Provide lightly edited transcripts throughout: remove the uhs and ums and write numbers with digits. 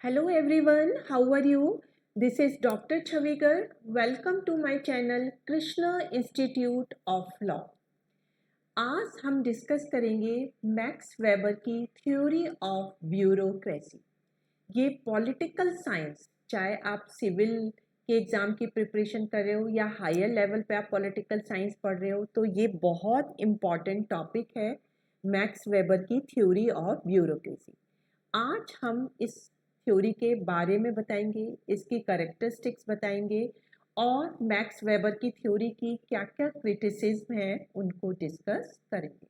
Hello everyone, how are you? This is Dr. Chavigar. Welcome to my channel Krishna Institute of Law. आज हम discuss करेंगे max weber की theory of bureaucracy. ये political science, चाहे आप civil के exam की प्रिपरेशन कर रहे हो या हायर लेवल पे आप पॉलिटिकल साइंस पढ़ रहे हो, तो ये बहुत इम्पॉर्टेंट टॉपिक है मैक्स वेबर की थ्योरी ऑफ ब्यूरोक्रेसी। आज हम इस थ्योरी के बारे में बताएंगे, इसकी कैरेक्टरिस्टिक्स बताएंगे और मैक्स वेबर की थ्योरी की क्या क्या क्रिटिसिज्म है उनको डिस्कस करेंगे।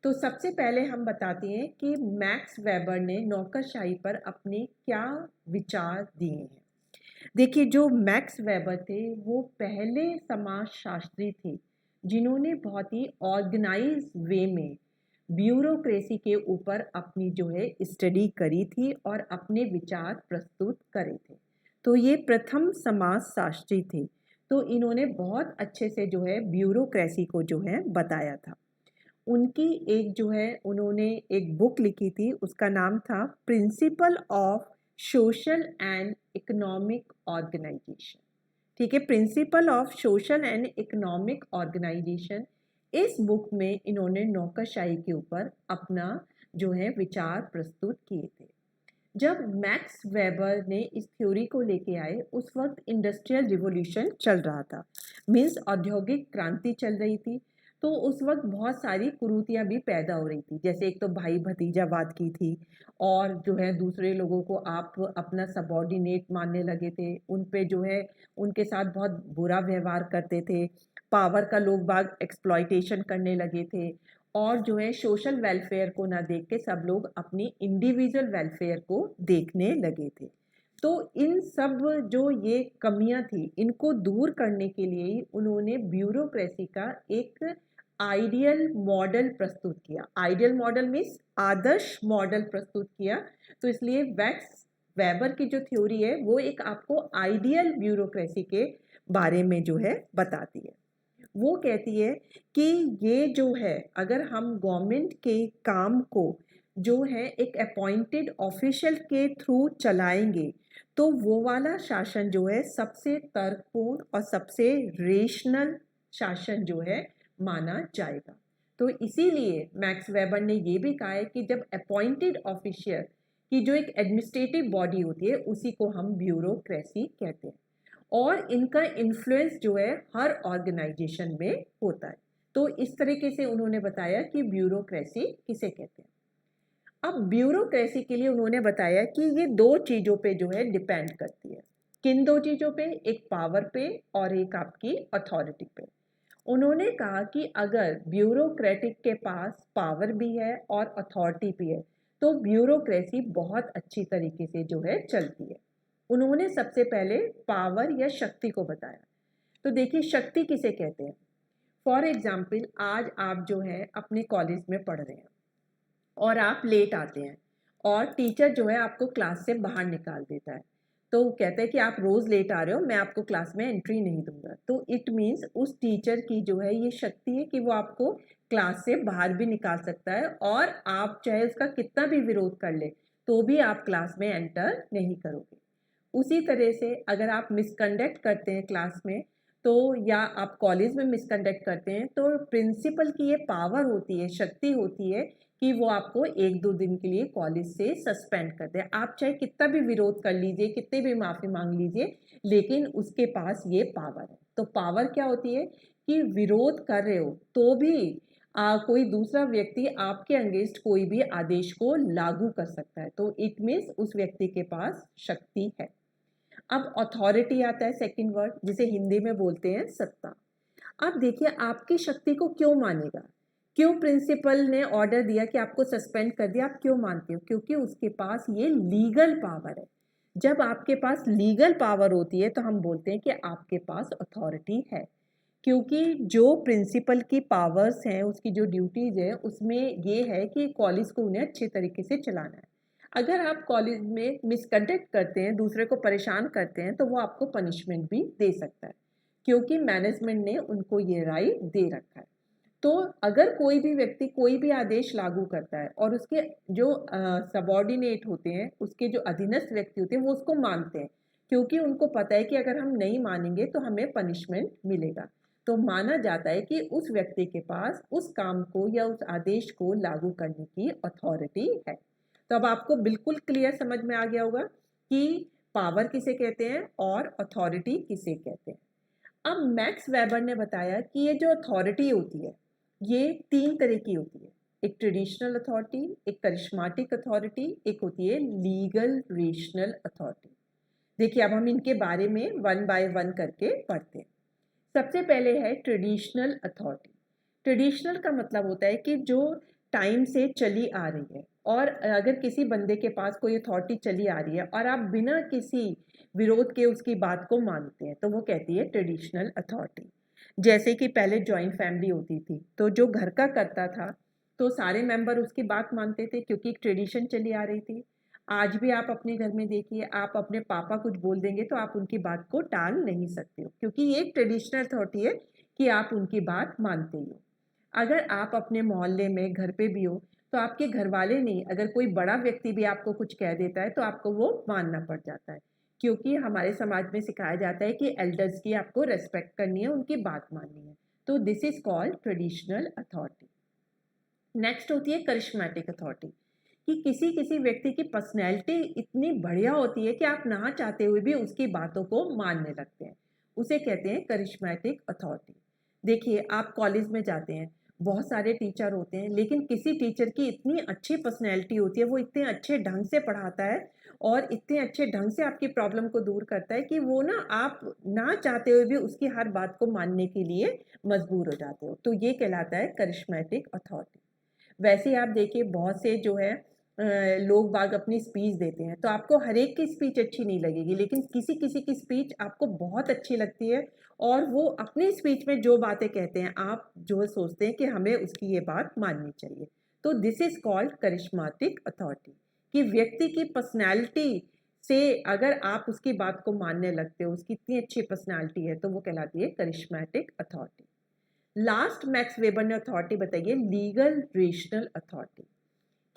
तो सबसे पहले हम बताते हैं कि मैक्स वेबर ने नौकरशाही पर अपने क्या विचार दिए हैं। देखिए, जो मैक्स वेबर थे वो पहले समाजशास्त्री थे जिन्होंने बहुत ही ऑर्गेनाइज वे में ब्यूरोक्रेसी के ऊपर अपनी जो है स्टडी करी थी और अपने विचार प्रस्तुत करे थे। तो ये प्रथम समाजशास्त्री थे, तो इन्होंने बहुत अच्छे से जो है ब्यूरोक्रेसी को जो है बताया था। उनकी एक जो है उन्होंने एक बुक लिखी थी, उसका नाम था principle of social and economic organisation. ठीक है, principle of social and economic organisation. इस बुक में इन्होंने नौकरशाही के ऊपर अपना जो है विचार प्रस्तुत किए थे। जब मैक्स वेबर ने इस थ्योरी को लेके आए, उस वक्त इंडस्ट्रियल रिवॉल्यूशन चल रहा था, मीन्स औद्योगिक क्रांति चल रही थी। तो उस वक्त बहुत सारी कुरीतियाँ भी पैदा हो रही थी, जैसे एक तो भाई भतीजावाद की थी, और जो है दूसरे लोगों को आप अपना सबॉर्डिनेट मानने लगे थे, उन पे जो है उनके साथ बहुत बुरा व्यवहार करते थे, पावर का लोग बाग एक्सप्लॉयटेशन करने लगे थे, और जो है सोशल वेलफेयर को ना देख के सब लोग अपनी इंडिविजुअल वेलफेयर को देखने लगे थे। तो इन सब जो ये कमियां थी, इनको दूर करने के लिए ही उन्होंने ब्यूरोक्रेसी का एक आइडियल मॉडल प्रस्तुत किया। आइडियल मॉडल मीन्स आदर्श मॉडल प्रस्तुत किया। तो इसलिए मैक्स वेबर की जो थ्योरी है वो एक आपको आइडियल ब्यूरोक्रेसी के बारे में जो है बताती है। वो कहती है कि ये जो है, अगर हम गवर्नमेंट के काम को जो है एक अपॉइंटेड ऑफिशियल के थ्रू चलाएंगे, तो वो वाला शासन जो है सबसे तर्कपूर्ण और सबसे रेशनल शासन जो है माना जाएगा। तो इसीलिए मैक्स वेबर ने ये भी कहा है कि जब अपॉइंटेड ऑफिशियल की जो एक एडमिनिस्ट्रेटिव बॉडी होती है उसी को हम ब्यूरोक्रेसी कहते हैं, और इनका इन्फ्लुएंस जो है हर ऑर्गेनाइजेशन में होता है। तो इस तरीके से उन्होंने बताया कि ब्यूरोक्रेसी किसे कहते हैं। अब ब्यूरोक्रेसी के लिए उन्होंने बताया कि ये दो चीज़ों पे जो है डिपेंड करती है। किन दो चीज़ों पे? एक पावर पे और एक आपकी अथॉरिटी पे। उन्होंने कहा कि अगर ब्यूरोक्रेटिक के पास पावर भी है और अथॉरिटी भी है, तो ब्यूरोक्रेसी बहुत अच्छी तरीके से जो है चलती है। उन्होंने सबसे पहले पावर या शक्ति को बताया। तो देखिए, शक्ति किसे कहते हैं। फॉर एग्जाम्पल, आज आप जो है अपने कॉलेज में पढ़ रहे हैं और आप लेट आते हैं, और टीचर जो है आपको क्लास से बाहर निकाल देता है। तो वो कहता है कि आप रोज़ लेट आ रहे हो, मैं आपको क्लास में एंट्री नहीं दूंगा। तो इट मीन्स उस टीचर की जो है ये शक्ति है कि वो आपको क्लास से बाहर भी निकाल सकता है, और आप चाहे उसका कितना भी विरोध कर ले तो भी आप क्लास में एंटर नहीं करोगे। उसी तरह से अगर आप मिसकंडक्ट करते हैं क्लास में, तो या आप कॉलेज में मिसकंडक्ट करते हैं, तो प्रिंसिपल की ये पावर होती है, शक्ति होती है कि वो आपको 1-2 दिन के लिए कॉलेज से सस्पेंड कर दे। आप चाहे कितना भी विरोध कर लीजिए, कितने भी माफ़ी मांग लीजिए, लेकिन उसके पास ये पावर है। तो पावर क्या होती है कि विरोध कर रहे हो तो भी कोई दूसरा व्यक्ति आपके अगेंस्ट कोई भी आदेश को लागू कर सकता है। तो इट मीन्स उस व्यक्ति के पास शक्ति है। अब अथॉरिटी आता है सेकंड वर्ड, जिसे हिंदी में बोलते हैं सत्ता। अब देखिए, आपकी शक्ति को क्यों मानेगा? क्यों प्रिंसिपल ने ऑर्डर दिया कि आपको सस्पेंड कर दिया, आप क्यों मानते हो? क्योंकि उसके पास ये लीगल पावर है। जब आपके पास लीगल पावर होती है तो हम बोलते हैं कि आपके पास अथॉरिटी है। क्योंकि जो प्रिंसिपल की पावर्स हैं, उसकी जो ड्यूटीज़ है, उसमें ये है कि कॉलेज को उन्हें अच्छे तरीके से चलाना है। अगर आप कॉलेज में मिसकंडक्ट करते हैं, दूसरे को परेशान करते हैं, तो वो आपको पनिशमेंट भी दे सकता है, क्योंकि मैनेजमेंट ने उनको ये राइट दे रखा है। तो अगर कोई भी व्यक्ति कोई भी आदेश लागू करता है और उसके जो सबॉर्डिनेट होते हैं, उसके जो अधीनस्थ व्यक्ति होते हैं, वो उसको मानते हैं, क्योंकि उनको पता है कि अगर हम नहीं मानेंगे तो हमें पनिशमेंट मिलेगा। तो माना जाता है कि उस व्यक्ति के पास उस काम को या उस आदेश को लागू करने की अथॉरिटी है। तो अब आपको बिल्कुल क्लियर समझ में आ गया होगा कि पावर किसे कहते हैं और अथॉरिटी किसे कहते हैं। अब मैक्स वेबर ने बताया कि ये जो अथॉरिटी होती है ये 3 तरह की होती है। एक ट्रेडिशनल अथॉरिटी, एक करिश्माटिक अथॉरिटी, एक होती है लीगल रेशनल अथॉरिटी। देखिए अब हम इनके बारे में वन बाय वन करके पढ़ते हैं। सबसे पहले है ट्रेडिशनल अथॉरिटी। ट्रेडिशनल का मतलब होता है कि जो टाइम से चली आ रही है, और अगर किसी बंदे के पास कोई अथॉरिटी चली आ रही है और आप बिना किसी विरोध के उसकी बात को मानते हैं तो वो कहती है ट्रेडिशनल अथॉरिटी। जैसे कि पहले जॉइंट फैमिली होती थी, तो जो घर का करता था तो सारे मेंबर उसकी बात मानते थे क्योंकि एक ट्रेडिशन चली आ रही थी। आज भी आप अपने घर में देखिए, आप अपने पापा कुछ बोल देंगे तो आप उनकी बात को टाल नहीं सकते हो, क्योंकि ये एक ट्रेडिशनल अथॉरिटी है कि आप उनकी बात मानते ही हो। अगर आप अपने मोहल्ले में घर पे भी हो तो आपके घर वाले नहीं, अगर कोई बड़ा व्यक्ति भी आपको कुछ कह देता है तो आपको वो मानना पड़ जाता है, क्योंकि हमारे समाज में सिखाया जाता है कि एल्डर्स की आपको रेस्पेक्ट करनी है, उनकी बात माननी है। तो this is called traditional authority. Next होती है करिश्मेटिक अथॉरिटी, कि किसी किसी व्यक्ति की पर्सनैलिटी इतनी बढ़िया होती है कि आप ना चाहते हुए भी उसकी बातों को मानने लगते हैं, उसे कहते हैं करिश्मेटिक अथॉरिटी। देखिए आप कॉलेज में जाते हैं, बहुत सारे टीचर होते हैं, लेकिन किसी टीचर की इतनी अच्छी पर्सनैलिटी होती है, वो इतने अच्छे ढंग से पढ़ाता है और इतने अच्छे ढंग से आपकी प्रॉब्लम को दूर करता है कि वो ना आप ना चाहते हुए भी उसकी हर बात को मानने के लिए मजबूर हो जाते हो। तो ये कहलाता है करिश्मेटिक अथॉरिटी। वैसे ही आप देखिए बहुत से जो है लोग बाग अपनी स्पीच देते हैं, तो आपको हर एक की स्पीच अच्छी नहीं लगेगी, लेकिन किसी किसी की स्पीच आपको बहुत अच्छी लगती है और वो अपनी स्पीच में जो बातें कहते हैं आप जो सोचते हैं कि हमें उसकी ये बात माननी चाहिए। तो दिस इज कॉल्ड करिश्माटिक अथॉरिटी, कि व्यक्ति की पर्सनैलिटी से अगर आप उसकी बात को मानने लगते हो, उसकी इतनी अच्छी पर्सनैलिटी है, तो वो कहलाती है charismatic authority. Last max weber ने अथॉरिटी बताई है लीगल रेशनल अथॉरिटी,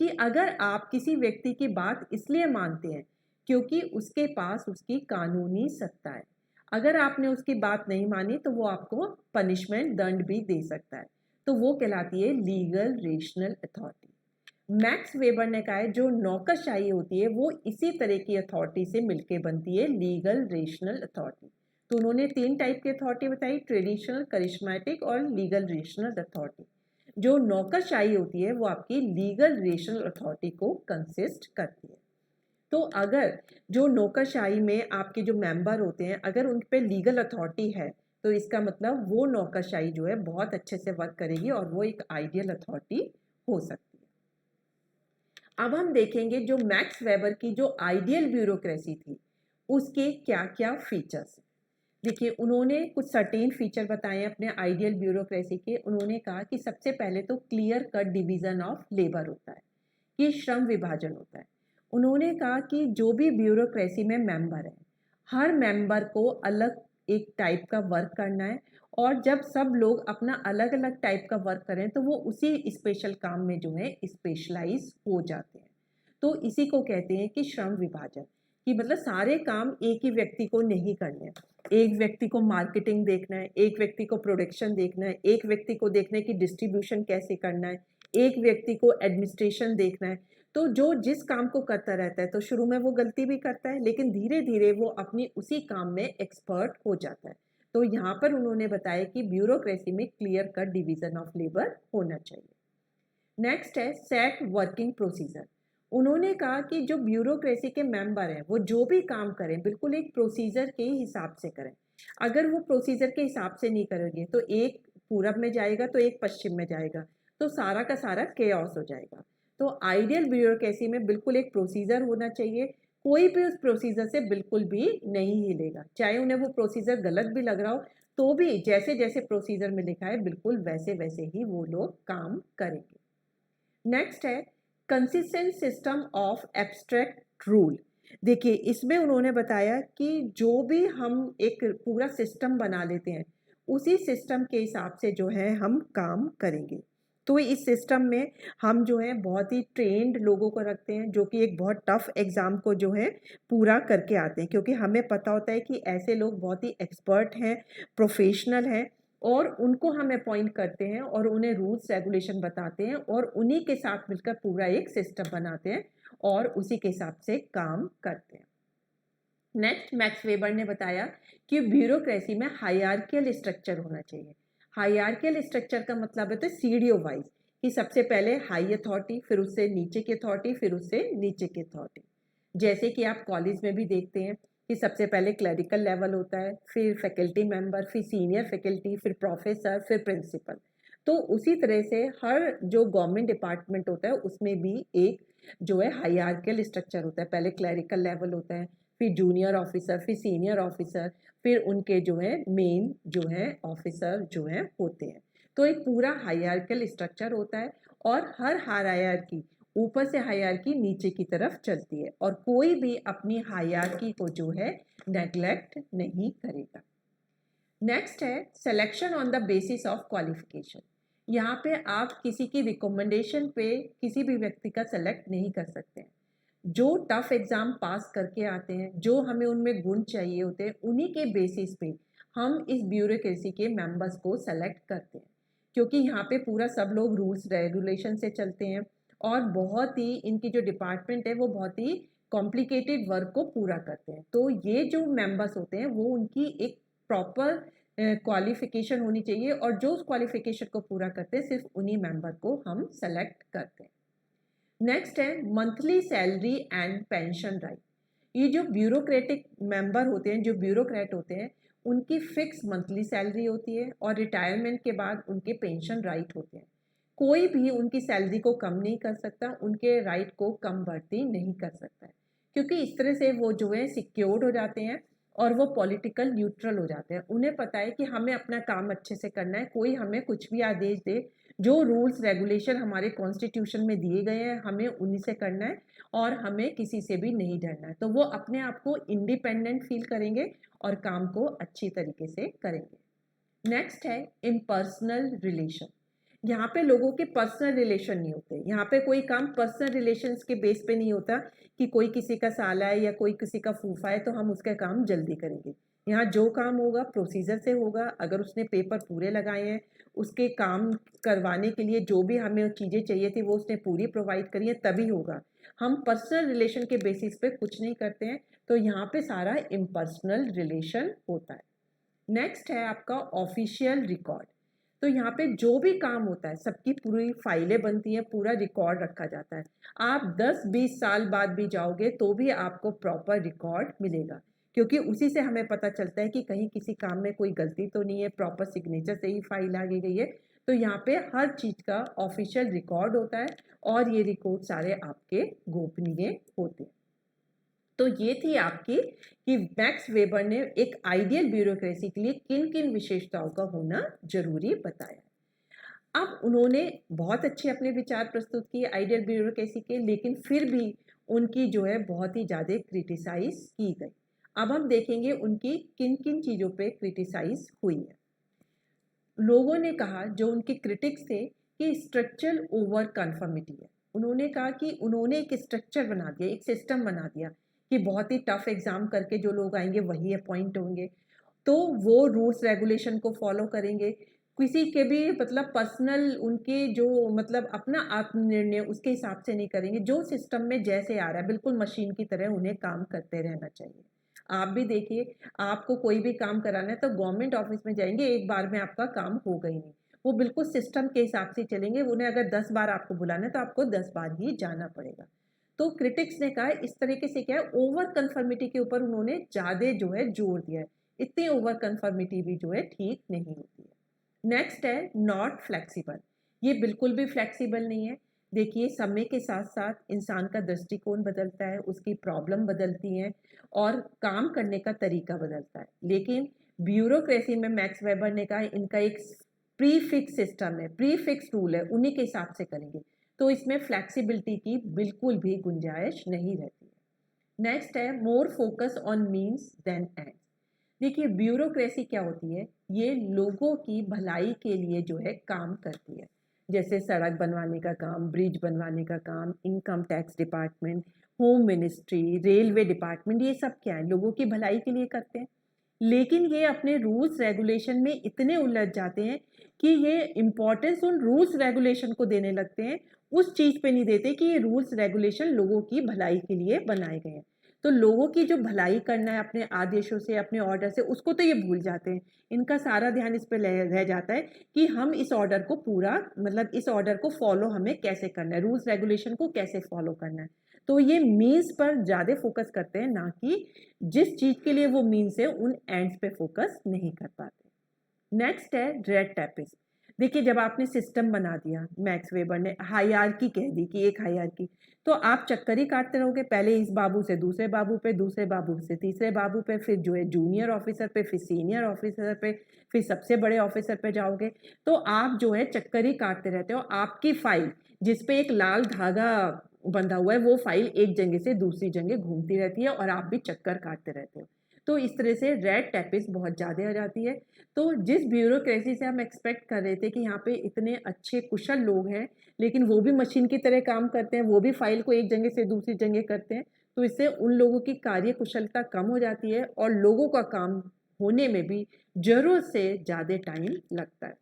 कि अगर आप किसी व्यक्ति की बात इसलिए मानते हैं क्योंकि उसके पास उसकी कानूनी सत्ता है, अगर आपने उसकी बात नहीं मानी तो वो आपको पनिशमेंट दंड भी दे सकता है, तो वो कहलाती है legal rational authority. Max weber ने कहा है जो नौकरशाही होती है वो इसी तरह की अथॉरिटी से मिलकर बनती है, लीगल रेशनल अथॉरिटी। तो उन्होंने 3 टाइप की अथॉरिटी बताई, ट्रेडिशनल, करिश्मेटिक और लीगल रेशनल अथॉरिटी। जो नौकरशाही होती है वो आपकी लीगल रेशनल अथॉरिटी को कंसिस्ट करती है। तो अगर जो नौकरशाही में आपके जो मेंबर होते हैं अगर उन पे लीगल अथॉरिटी है, तो इसका मतलब वो नौकरशाही जो है बहुत अच्छे से वर्क करेगी और वो एक आइडियल अथॉरिटी हो सकती है। अब हम देखेंगे जो मैक्स वेबर की जो आइडियल ब्यूरोक्रेसी थी उसके क्या क्या फीचर्स। देखिए उन्होंने कुछ सर्टेन फीचर बताए अपने आइडियल ब्यूरोक्रेसी के। उन्होंने कहा कि सबसे पहले तो clear cut division of labour होता है, कि श्रम विभाजन होता है। उन्होंने कहा कि जो भी ब्यूरोक्रेसी में मेंबर है, हर मेंबर को अलग एक टाइप का वर्क करना है, और जब सब लोग अपना अलग अलग टाइप का वर्क करें तो वो उसी स्पेशल काम में जो है स्पेशलाइज हो जाते हैं। तो इसी को कहते हैं कि श्रम विभाजन, कि मतलब सारे काम एक ही व्यक्ति को नहीं करने हैं। एक व्यक्ति को मार्केटिंग देखना है, एक व्यक्ति को प्रोडक्शन देखना है, एक व्यक्ति को देखना है कि डिस्ट्रीब्यूशन कैसे करना है, एक व्यक्ति को एडमिनिस्ट्रेशन देखना है। तो जो जिस काम को करता रहता है तो शुरू में वो गलती भी करता है, लेकिन धीरे धीरे वो अपनी उसी काम में एक्सपर्ट हो जाता है। तो यहाँ पर उन्होंने बताया कि ब्यूरोक्रेसी में clear cut division of labour होना चाहिए। नेक्स्ट है सेट वर्किंग प्रोसीजर। उन्होंने कहा कि जो ब्यूरोक्रेसी के मेंबर हैं वो जो भी काम करें बिल्कुल एक प्रोसीजर के हिसाब से करें। अगर वो प्रोसीजर के हिसाब से नहीं करेंगे तो एक पूरब में जाएगा तो एक पश्चिम में जाएगा, तो सारा का सारा केओस हो जाएगा। तो आइडियल ब्यूरोक्रेसी में बिल्कुल एक प्रोसीजर होना चाहिए, कोई भी उस प्रोसीजर से बिल्कुल भी नहीं हिलेगा, चाहे उन्हें वो प्रोसीजर गलत भी लग रहा हो तो भी जैसे जैसे प्रोसीजर में लिखा है बिल्कुल वैसे वैसे ही वो लोग काम करेंगे। नेक्स्ट है consistent system of abstract rule. देखिए इसमें उन्होंने बताया कि जो भी हम एक पूरा सिस्टम बना लेते हैं उसी सिस्टम के हिसाब से जो है हम काम करेंगे। तो इस सिस्टम में हम जो है बहुत ही ट्रेंड लोगों को रखते हैं जो कि एक बहुत टफ एग्ज़ाम को जो है पूरा करके आते हैं, क्योंकि हमें पता होता है कि ऐसे लोग बहुत ही एक्सपर्ट हैं, प्रोफेशनल हैं, और उनको हम अपॉइंट करते हैं और उन्हें रूल्स रेगुलेशन बताते हैं और उन्हीं के साथ मिलकर पूरा एक सिस्टम बनाते हैं और उसी के हिसाब से काम करते हैं। नेक्स्ट, मैक्स वेबर ने बताया कि ब्यूरोक्रेसी में हायरार्कियल स्ट्रक्चर होना चाहिए। हायरार्कियल स्ट्रक्चर का मतलब है तो सीढ़ियों वाइज, कि सबसे पहले हाई अथॉरिटी, फिर उससे नीचे की अथॉरिटी, फिर उससे नीचे की अथॉरिटी। जैसे कि आप कॉलेज में भी देखते हैं कि सबसे पहले क्लरिकल लेवल होता है, फिर फैकल्टी मेंबर, फिर सीनियर फैकल्टी, फिर प्रोफेसर, फिर प्रिंसिपल। तो उसी तरह से हर जो गवर्नमेंट डिपार्टमेंट होता है उसमें भी एक जो है हायरार्कियल स्ट्रक्चर होता है। पहले क्लरिकल लेवल होता है, फिर जूनियर ऑफिसर, फिर सीनियर ऑफिसर, फिर उनके जो है मेन जो है ऑफिसर जो है होते हैं। तो एक पूरा हायरार्कियल स्ट्रक्चर होता है और हर हायरार्की, ऊपर से हायरार्की नीचे की तरफ चलती है और कोई भी अपनी हायरार्की को जो है नेग्लेक्ट नहीं करेगा। नेक्स्ट है selection on the basis of qualification. यहाँ पे आप किसी की रिकमेंडेशन पे किसी भी व्यक्ति का सेलेक्ट नहीं कर सकते हैं। जो टफ एग्ज़ाम पास करके आते हैं, जो हमें उनमें गुण चाहिए होते हैं, उन्हीं के बेसिस पे हम इस ब्यूरोक्रेसी के मेंबर्स को सेलेक्ट करते हैं, क्योंकि यहाँ पे पूरा सब लोग रूल्स रेगुलेशन से चलते हैं और बहुत ही इनकी जो डिपार्टमेंट है वो बहुत ही कॉम्प्लिकेटेड वर्क को पूरा करते हैं। तो ये जो मेंबर्स होते हैं वो उनकी एक प्रॉपर क्वालिफिकेशन होनी चाहिए और जो उस क्वालिफिकेशन को पूरा करते हैं सिर्फ उन्हीं मेंबर को हम सेलेक्ट करते हैं। नेक्स्ट है monthly salary and pension right. ये जो ब्यूरोक्रेटिक मेंबर होते हैं, जो ब्यूरोक्रेट होते हैं, उनकी फिक्स मंथली सैलरी होती है और रिटायरमेंट के बाद उनके पेंशन राइट होते हैं। कोई भी उनकी सैलरी को कम नहीं कर सकता, उनके राइट को कम बढ़ती नहीं कर सकता है, क्योंकि इस तरह से वो जो है सिक्योर्ड हो जाते हैं और वो पॉलिटिकल न्यूट्रल हो जाते हैं। उन्हें पता है कि हमें अपना काम अच्छे से करना है, कोई हमें कुछ भी आदेश दे, जो रूल्स रेगुलेशन हमारे कॉन्स्टिट्यूशन में दिए गए हैं हमें उन्हीं से करना है और हमें किसी से भी नहीं डरना है। तो वो अपने आप को इंडिपेंडेंट फील करेंगे और काम को अच्छी तरीके से करेंगे। नेक्स्ट है इम्पर्सनल रिलेशन। यहाँ पे लोगों के पर्सनल रिलेशन नहीं होते। यहाँ पे कोई काम पर्सनल रिलेशंस के बेस पे नहीं होता कि कोई किसी का साला है या कोई किसी का फूफा है तो हम उसका काम जल्दी करेंगे। यहाँ जो काम होगा प्रोसीजर से होगा। अगर उसने पेपर पूरे लगाए हैं, उसके काम करवाने के लिए जो भी हमें चीज़ें चाहिए थी वो उसने पूरी प्रोवाइड करी है, तभी होगा। हम पर्सनल रिलेशन के बेसिस पे कुछ नहीं करते हैं, तो यहाँ पे सारा इम्पर्सनल रिलेशन होता है। नेक्स्ट है आपका ऑफिशियल रिकॉर्ड। तो यहाँ पे जो भी काम होता है सबकी पूरी फाइलें बनती हैं, पूरा रिकॉर्ड रखा जाता है। आप 10-20 साल बाद भी जाओगे तो भी आपको प्रॉपर रिकॉर्ड मिलेगा, क्योंकि उसी से हमें पता चलता है कि कहीं किसी काम में कोई गलती तो नहीं है, प्रॉपर सिग्नेचर से ही फाइल आगे गई है। तो यहाँ पे हर चीज़ का ऑफिशियल रिकॉर्ड होता है और ये रिकॉर्ड सारे आपके गोपनीय होते हैं। तो ये थी आपकी कि मैक्स वेबर ने एक आइडियल ब्यूरोक्रेसी के लिए किन किन विशेषताओं का होना जरूरी बताया। अब उन्होंने बहुत अच्छे अपने विचार प्रस्तुत किए आइडियल ब्यूरोक्रेसी के, लेकिन फिर भी उनकी जो है बहुत ही ज़्यादा क्रिटिसाइज की गई। अब हम देखेंगे उनकी किन किन चीज़ों पे क्रिटिसाइज हुई है। लोगों ने कहा, जो उनके क्रिटिक्स थे, कि स्ट्रक्चरल ओवर कन्फर्मिटी है। उन्होंने कहा कि उन्होंने एक स्ट्रक्चर बना दिया, एक सिस्टम बना दिया कि बहुत ही टफ एग्जाम करके जो लोग आएंगे वही अपॉइंट होंगे, तो वो रूल्स रेगुलेशन को फॉलो करेंगे। किसी के भी मतलब पर्सनल उनके जो मतलब अपना आत्मनिर्णय उसके हिसाब से नहीं करेंगे। जो सिस्टम में जैसे आ रहा है बिल्कुल मशीन की तरह उन्हें काम करते रहना चाहिए। आप भी देखिए, आपको कोई भी काम कराना है तो गवर्नमेंट ऑफिस में जाएंगे, एक बार में आपका काम होगा ही नहीं। वो बिल्कुल सिस्टम के हिसाब से चलेंगे। उन्हें अगर 10 बार आपको बुलाना है तो आपको 10 बार ही जाना पड़ेगा। तो क्रिटिक्स ने कहा इस तरीके से क्या है, ओवर कन्फर्मिटी के ऊपर उन्होंने ज़्यादा जो है जोर दिया है। इतनी ओवर कन्फर्मिटी भी जो है ठीक नहीं होती है। नेक्स्ट है नॉट फ्लेक्सिबल। ये बिल्कुल भी फ्लेक्सिबल नहीं है। देखिए, समय के साथ साथ इंसान का दृष्टिकोण बदलता है, उसकी प्रॉब्लम बदलती हैं और काम करने का तरीका बदलता है। लेकिन ब्यूरोक्रेसी में मैक्स वेबर ने कहा इनका एक प्री फिक्स सिस्टम है, प्री फिक्स रूल है, उन्हीं के हिसाब से करेंगे, तो इसमें फ्लेक्सिबिलिटी की बिल्कुल भी गुंजाइश नहीं रहती है। नेक्स्ट है more focus on means than end. देखिए ब्यूरोक्रेसी क्या होती है, ये लोगों की भलाई के लिए जो है काम करती है। जैसे सड़क बनवाने का काम, ब्रिज बनवाने का काम, income tax department, home ministry, railway department, ये सब क्या है, लोगों की भलाई के लिए करते हैं। लेकिन ये अपने रूल्स रेगुलेशन में इतने उलझ जाते हैं कि ये इम्पोर्टेंस उन रूल्स रेगुलेशन को देने लगते हैं, उस चीज़ पे नहीं देते कि ये रूल्स रेगुलेशन लोगों की भलाई के लिए बनाए गए हैं। तो लोगों की जो भलाई करना है अपने आदेशों से, अपने ऑर्डर से, उसको तो ये भूल जाते हैं। इनका सारा ध्यान इस पे रह जाता है कि हम इस ऑर्डर को पूरा, मतलब इस ऑर्डर को फॉलो हमें कैसे करना है, रूल्स रेगुलेशन को कैसे फॉलो करना है। तो ये मीन्स पर ज़्यादा फोकस करते हैं, ना कि जिस चीज़ के लिए वो मीन्स है उन एंड्स पे फोकस नहीं कर पाते। नेक्स्ट है रेड टेपिज्म। देखिए जब आपने सिस्टम बना दिया, मैक्स वेबर ने हायरार्की कह दी कि एक हायरार्की, तो आप चक्कर ही काटते रहोगे, पहले इस बाबू से दूसरे बाबू पे, दूसरे बाबू से तीसरे बाबू पे, फिर जो है जूनियर ऑफिसर पे, फिर सीनियर ऑफिसर पे, फिर सबसे बड़े ऑफिसर पे जाओगे। तो आप जो है चक्कर ही काटते रहते हो। आपकी फाइल जिसपे एक लाल धागा बंधा हुआ है, वो फाइल एक जगह से दूसरी जगह घूमती रहती है और आप भी चक्कर काटते रहते हो। तो इस तरह से रेड टेपिस बहुत ज़्यादा हो जाती है। तो जिस ब्यूरोक्रेसी से हम एक्सपेक्ट कर रहे थे कि यहाँ पे इतने अच्छे कुशल लोग हैं, लेकिन वो भी मशीन की तरह काम करते हैं, वो भी फाइल को एक जगह से दूसरी जगह करते हैं, तो इससे उन लोगों की कार्य कुशलता कम हो जाती है और लोगों का काम होने में भी ज़रूरत से ज़्यादा टाइम लगता है।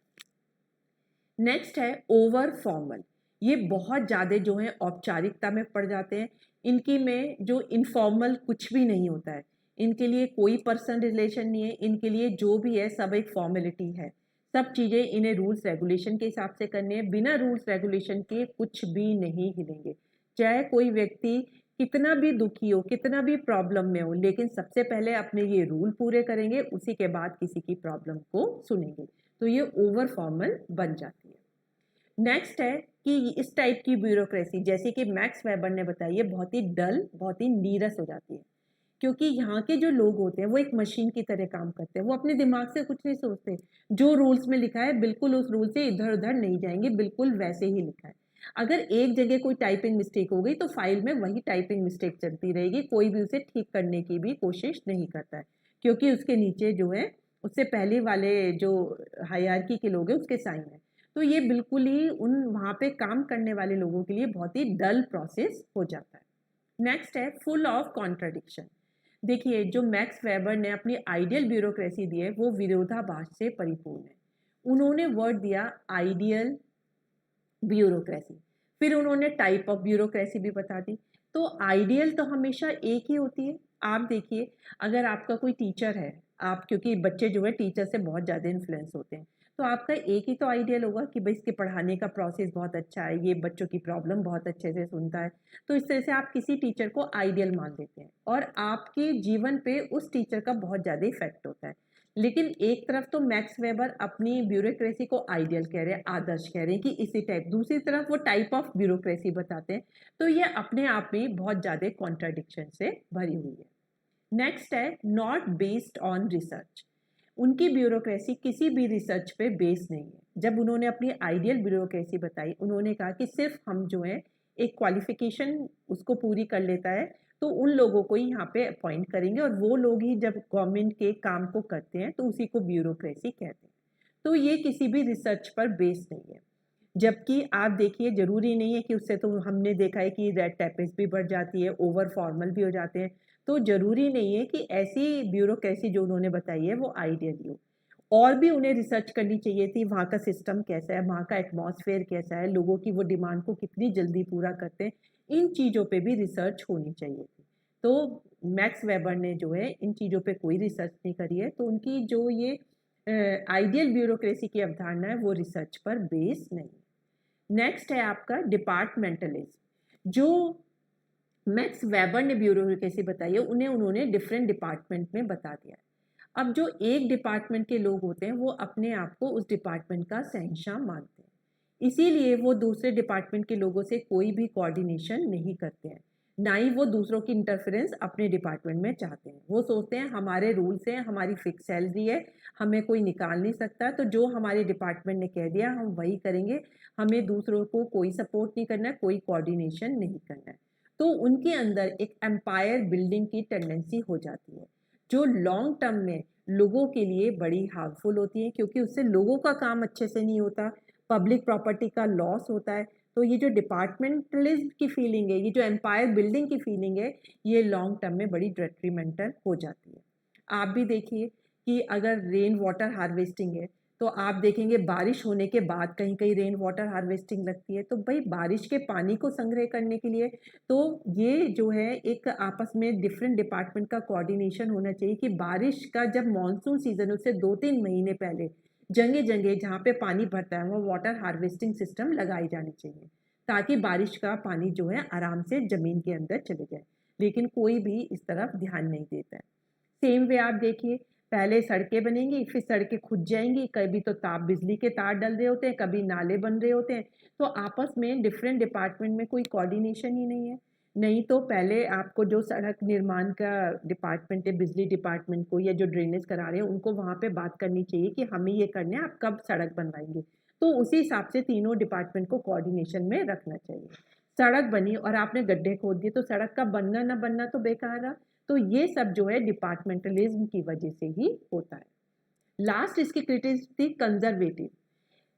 नेक्स्ट है ओवर फॉर्मल। ये बहुत ज़्यादा जो है औपचारिकता में पड़ जाते हैं। इनकी में जो इनफॉर्मल कुछ भी नहीं होता है, इनके लिए कोई पर्सनल रिलेशन नहीं है, इनके लिए जो भी है सब एक फॉर्मेलिटी है। सब चीज़ें इन्हें रूल्स रेगुलेशन के हिसाब से करनी है, बिना रूल्स रेगुलेशन के कुछ भी नहीं हिलेंगे। चाहे कोई व्यक्ति कितना भी दुखी हो, कितना भी प्रॉब्लम में हो, लेकिन सबसे पहले अपने ये रूल पूरे करेंगे, उसी के बाद किसी की प्रॉब्लम को सुनेंगे। तो ये ओवर फॉर्मल बन जाती है। नेक्स्ट है कि इस टाइप की ब्यूरोक्रेसी, जैसे कि मैक्स वेबर ने बताई, ये बहुत ही डल, बहुत ही नीरस हो जाती है, क्योंकि यहाँ के जो लोग होते हैं वो एक मशीन की तरह काम करते हैं, वो अपने दिमाग से कुछ नहीं सोचते। जो रूल्स में लिखा है बिल्कुल उस रूल से इधर उधर नहीं जाएंगे, बिल्कुल वैसे ही लिखा है। अगर एक जगह कोई टाइपिंग मिस्टेक हो गई तो फाइल में वही टाइपिंग मिस्टेक चलती रहेगी, कोई भी उसे ठीक करने की भी कोशिश नहीं करता है, क्योंकि उसके नीचे जो है, उससे पहले वाले जो हायरार्की के लोग हैं उसके साइन है। तो ये बिल्कुल ही उन वहाँ पे काम करने वाले लोगों के लिए बहुत ही डल प्रोसेस हो जाता है। नेक्स्ट है फुल ऑफ कॉन्ट्राडिक्शन। देखिए जो मैक्स वेबर ने अपनी आइडियल ब्यूरोक्रेसी दी है वो विरोधाभास से परिपूर्ण है। उन्होंने वर्ड दिया आइडियल ब्यूरोक्रेसी, फिर उन्होंने टाइप ऑफ ब्यूरोक्रेसी भी बता दी। तो आइडियल तो हमेशा एक ही होती है। आप देखिए, अगर आपका कोई टीचर है, आप, क्योंकि बच्चे जो है टीचर से बहुत ज़्यादा इन्फ्लुएंस होते हैं, तो आपका एक ही तो आइडियल होगा कि भाई इसके पढ़ाने का प्रोसेस बहुत अच्छा है, ये बच्चों की प्रॉब्लम बहुत अच्छे से सुनता है। तो इस तरह से आप किसी टीचर को आइडियल मान लेते हैं और आपके जीवन पे उस टीचर का बहुत ज़्यादा इफेक्ट होता है। लेकिन एक तरफ तो मैक्स वेबर अपनी ब्यूरोक्रेसी को आइडियल कह रहे हैं, आदर्श कह रहे हैं कि इसी टाइप, दूसरी तरफ वो टाइप ऑफ ब्यूरोक्रेसी बताते हैं। तो ये अपने आप में बहुत ज़्यादा कॉन्ट्राडिक्शन से भरी हुई है। नेक्स्ट है नॉट बेस्ड ऑन रिसर्च। उनकी ब्यूरोक्रेसी किसी भी रिसर्च पे बेस नहीं है। जब उन्होंने अपनी आइडियल ब्यूरोक्रेसी बताई, उन्होंने कहा कि सिर्फ हम जो है एक क्वालिफिकेशन उसको पूरी कर लेता है तो उन लोगों को ही यहाँ पे अपॉइंट करेंगे और वो लोग ही जब गवर्नमेंट के काम को करते हैं तो उसी को ब्यूरोक्रेसी कहते हैं। तो ये किसी भी रिसर्च पर बेस्ड नहीं है। जबकि आप देखिए, ज़रूरी नहीं है कि उससे, तो हमने देखा है कि रेड टेपेस भी बढ़ जाती है, ओवर फॉर्मल भी हो जाते हैं। तो ज़रूरी नहीं है कि ऐसी ब्यूरोक्रेसी जो उन्होंने बताई है वो आइडियल हो। और भी उन्हें रिसर्च करनी चाहिए थी, वहाँ का सिस्टम कैसा है, वहाँ का एटमॉस्फेयर कैसा है, लोगों की वो डिमांड को कितनी जल्दी पूरा करते हैं, इन चीज़ों पे भी रिसर्च होनी चाहिए थी। तो मैक्स वेबर ने जो है इन चीज़ों पे कोई रिसर्च नहीं करी है, तो उनकी जो ये आइडियल ब्यूरोक्रेसी की अवधारणा है वो रिसर्च पर बेस नहीं। नेक्स्ट है आपका डिपार्टमेंटलिज्म। जो मैक्स वेबर ने ब्यूरोक्रेसी बताई है उन्हें उन्होंने डिफरेंट डिपार्टमेंट में बता दिया है। अब जो एक डिपार्टमेंट के लोग होते हैं वो अपने आप को उस डिपार्टमेंट का शहंशाह मानते हैं, इसीलिए वो दूसरे डिपार्टमेंट के लोगों से कोई भी कोऑर्डिनेशन नहीं करते हैं, ना ही वो दूसरों की इंटरफेरेंस अपने डिपार्टमेंट में चाहते हैं। वो सोचते हैं हमारे रूल्स हैं, हमारी फिक्स सैलरी है, हमें कोई निकाल नहीं सकता, तो जो हमारे डिपार्टमेंट ने कह दिया हम वही करेंगे, हमें दूसरों को कोई सपोर्ट नहीं करना है, कोई कोऑर्डिनेशन नहीं करना है। तो उनके अंदर एक एम्पायर बिल्डिंग की टेंडेंसी हो जाती है, जो लॉन्ग टर्म में लोगों के लिए बड़ी हार्मफुल होती हैं, क्योंकि उससे लोगों का काम अच्छे से नहीं होता, पब्लिक प्रॉपर्टी का लॉस होता है। तो ये जो डिपार्टमेंटलिज्म की फीलिंग है, ये जो एम्पायर बिल्डिंग की फीलिंग है, ये लॉन्ग टर्म में बड़ी डेट्रीमेंटल हो जाती है। आप भी देखिए कि अगर रेन वाटर हार्वेस्टिंग है, तो आप देखेंगे बारिश होने के बाद कहीं कहीं रेन वाटर हार्वेस्टिंग लगती है, तो भाई बारिश के पानी को संग्रह करने के लिए तो ये जो है एक आपस में डिफरेंट डिपार्टमेंट का कोऑर्डिनेशन होना चाहिए कि बारिश का जब मॉनसून सीजन उससे 2-3 महीने पहले जगह जगह जहाँ पे पानी भरता है वो वाटर हार्वेस्टिंग सिस्टम लगाई जानी चाहिए, ताकि बारिश का पानी जो है आराम से ज़मीन के अंदर चले जाए। लेकिन कोई भी इस तरफ ध्यान नहीं देता है। सेम वे आप देखिए, पहले सड़कें बनेंगी, फिर सड़कें खुद जाएंगी, कभी तो बिजली के तार डल रहे होते हैं, कभी नाले बन रहे होते हैं। तो आपस में डिफरेंट डिपार्टमेंट में कोई कोऑर्डिनेशन ही नहीं है। नहीं तो पहले आपको जो सड़क निर्माण का डिपार्टमेंट है, बिजली डिपार्टमेंट को या जो ड्रेनेज करा रहे हैं उनको वहाँ पे बात करनी चाहिए कि हमें ये करना है, आप कब सड़क बनवाएंगे। तो उसी हिसाब से तीनों डिपार्टमेंट को कोऑर्डिनेशन में रखना चाहिए। सड़क बनी और आपने गड्ढे खोद दिए तो सड़क का बनना ना बनना तो बेकार रहा। तो ये सब जो है डिपार्टमेंटलिज्म की वजह से ही होता है। लास्ट इसकी क्रिटिसिज्म थी कंजर्वेटिव।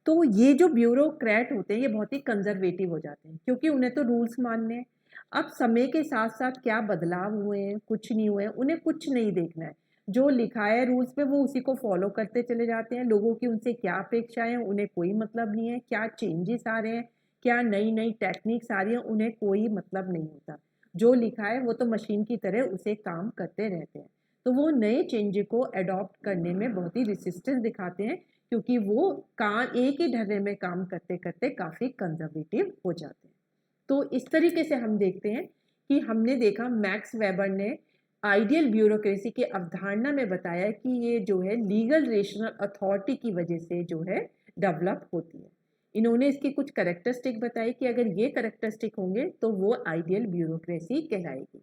तो ये जो ब्यूरोक्रेट होते हैं ये बहुत ही कंजर्वेटिव हो जाते हैं, क्योंकि उन्हें तो रूल्स मानने हैं। अब समय के साथ साथ क्या बदलाव हुए हैं, कुछ नहीं हुए हैं, उन्हें कुछ नहीं देखना है। जो लिखा है रूल्स पे वो उसी को फॉलो करते चले जाते हैं। लोगों की उनसे क्या अपेक्षाएं हैं उन्हें कोई मतलब नहीं है, क्या चेंजेस आ रहे हैं, क्या नई नई टेक्निक्स आ रही हैं, उन्हें कोई मतलब नहीं होता। जो लिखा है वो तो मशीन की तरह उसे काम करते रहते हैं। तो वो नए चेंज को अडॉप्ट करने में बहुत ही रेसिस्टेंस दिखाते हैं, क्योंकि वो काम एक ही ढर्रे में काम करते करते काफ़ी कंजर्वेटिव हो जाते हैं। तो इस तरीके से हम देखते हैं कि हमने देखा मैक्स वेबर ने आइडियल ब्यूरोक्रेसी की अवधारणा में बताया कि ये जो है लीगल रेशनल अथॉरिटी की वजह से जो है डेवलप होती है। इन्होंने इसकी कुछ करेक्टरिस्टिक बताई कि अगर ये करेक्टरिस्टिक होंगे तो वो आइडियल ब्यूरोक्रेसी कहलाएगी।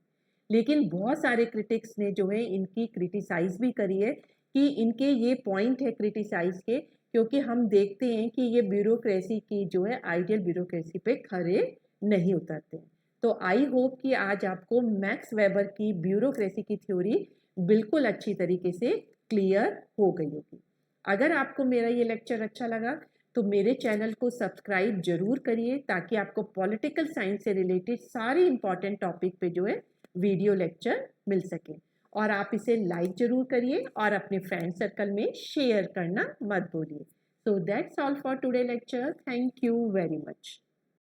लेकिन बहुत सारे क्रिटिक्स ने जो है इनकी क्रिटिसाइज भी करी है कि इनके ये पॉइंट है क्रिटिसाइज के, क्योंकि हम देखते हैं कि ये ब्यूरोक्रेसी की जो है आइडियल ब्यूरोक्रेसी पे खरे नहीं उतरते हैं। तो आई होप कि आज आपको मैक्स वेबर की ब्यूरोक्रेसी की थ्योरी बिल्कुल अच्छी तरीके से क्लियर हो गई होगी। अगर आपको मेरा ये लेक्चर अच्छा लगा तो मेरे चैनल को सब्सक्राइब जरूर करिए, ताकि आपको पॉलिटिकल साइंस से रिलेटेड सारे इंपॉर्टेंट टॉपिक पे जो है वीडियो लेक्चर मिल सके। और आप इसे लाइक जरूर करिए और अपने फ्रेंड सर्कल में शेयर करना मत भूलिए। So that's all for today lecture. Thank you very much.